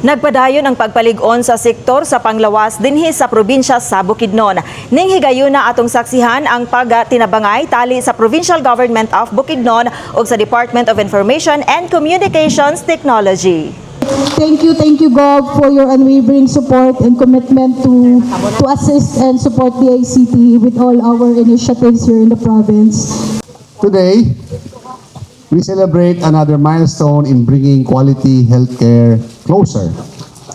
Nagpadayon ang pagpalig-on sa sektor sa panglawas dinhi sa probinsya sa Bukidnon. Ning higayon na atong saksihan ang pagtinabangay tali sa Provincial Government of Bukidnon ug sa Department of Information and Communications Technology. Thank you, Gov, for your unwavering support and commitment to assist and support the ICT with all our initiatives here in the province. Today, we celebrate another milestone in bringing quality healthcare closer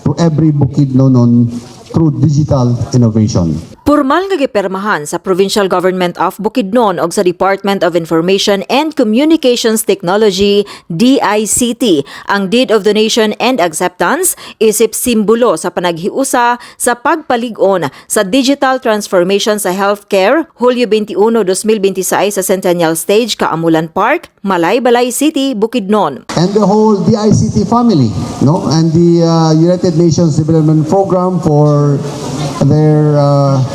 to every Bukidnonon through digital innovation. Pormal nga gipermahan sa Provincial Government of Bukidnon ug sa Department of Information and Communications Technology DICT ang Deed of Donation and Acceptance isip simbolo sa panaghiusa sa pagpalig-on sa digital transformation sa healthcare Hulyo 21, 2026 sa Centennial Stage, Kaamulan Park, Malaybalay City, Bukidnon. And the whole DICT family, no, and the United Nations Development Program for their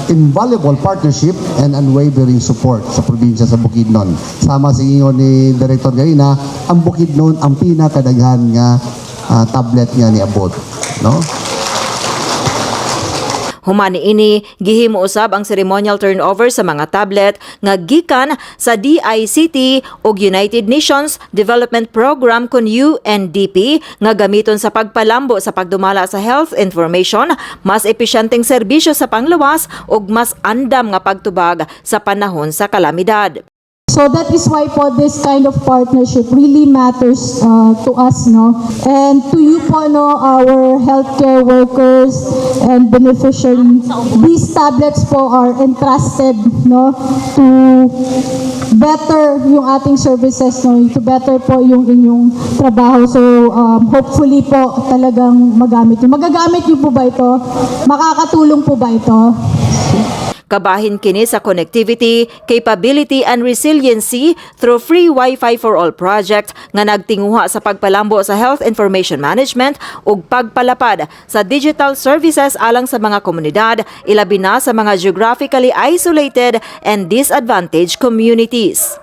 invaluable partnership and unwavering support sa probinsya sa Bukidnon. Sama sa ingon ni Director Garina, ang Bukidnon ang pinakadaghan nga tablet nga niabot, no? Humani ini gihimo usab ang ceremonial turnover sa mga tablet nga gikan sa DICT ug United Nations Development Program kun UNDP nga gamiton sa pagpalambo sa pagdumala sa health information, mas episyenteng serbisyo sa panglawas ug mas andam nga pagtubag sa panahon sa kalamidad. So that is why po this kind of partnership really matters to us, no? And to you po, no, our healthcare workers and beneficiaries. These tablets po are entrusted, no, to better yung ating services, no, to better po yung inyong trabaho. So hopefully po talagang magamit nyo. Magagamit nyo po ba ito? Makakatulong po ba ito? Kabahin kini sa connectivity, capability and resiliency through free Wi-Fi for all project nga nagtinguha sa pagpalambo sa health information management ug pagpalapad sa digital services alang sa mga komunidad, ilabi na sa mga geographically isolated and disadvantaged communities.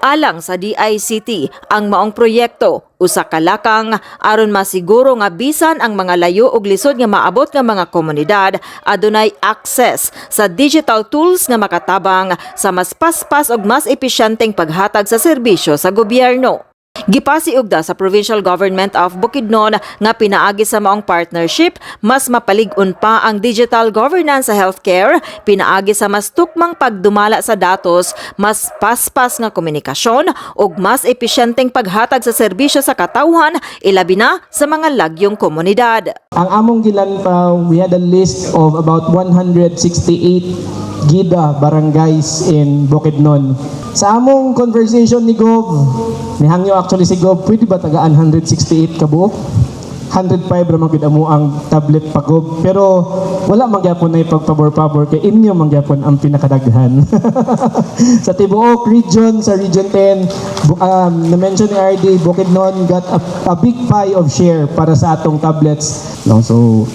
Alang sa DICT, ang maong proyekto usa ka lakang aron masiguro nga bisan ang mga layo ug lisod nga maabot nga mga komunidad adunay access sa digital tools nga makatabang sa mas paspas ug mas episyenteng paghatag sa serbisyo sa gobyerno. Gipasiugda sa Provincial Government of Bukidnon nga pinaagi sa maong partnership, mas mapalig-on pa ang digital governance sa healthcare, pinaagi sa mas tukmang pagdumala sa datos, mas paspas nga komunikasyon ug mas episyenteng paghatag sa serbisyo sa katawhan, ilabi na sa mga lagyong komunidad. Ang among gilantaw, we had a list of about 168 GIDA barangays in Bukidnon. Sa among conversation ni Gov, nihangyo actually si Gov, pwede ba tagaan 168 kabuok? 105 ramang gid amo ang tablet pa Gov, pero wala mangyapon na ipagpabor-pabor kay inyo mangyapon ang pinakadaghan. Sa tibuok region, sa Region 10, na-mention ni RD, Bukidnon got a big pie of share para sa atong tablets. No, so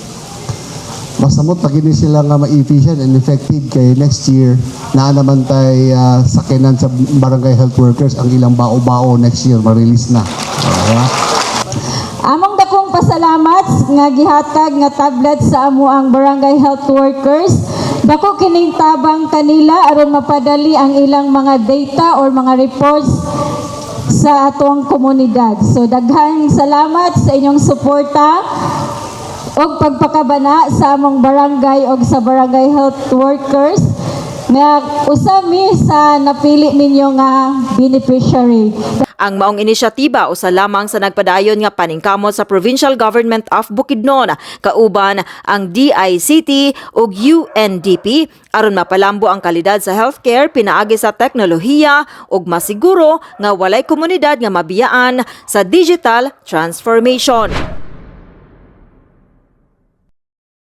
masamot na gini sila nga ma-efficient and effective kay next year na naman tay sakinan sa barangay health workers ang ilang bao-bao next year ma-release na. Among dakong pasalamat nga gihatag nga tablet sa amo ang barangay health workers. Dako kining tabang kanila aron mapadali ang ilang mga data or mga reports sa atong komunidad. So daghang salamat sa inyong suporta og pagpakabana sa among barangay og sa barangay health workers nga usami sa napili ninyo nga beneficiary. Ang maong inisyatiba usa lamang sa nagpadayon nga paningkamot sa Provincial Government of Bukidnon, kauban ang DICT ug UNDP aron mapalambo ang kalidad sa healthcare pinaagi sa teknolohiya ug masiguro nga walay komunidad nga mabiyaan sa digital transformation.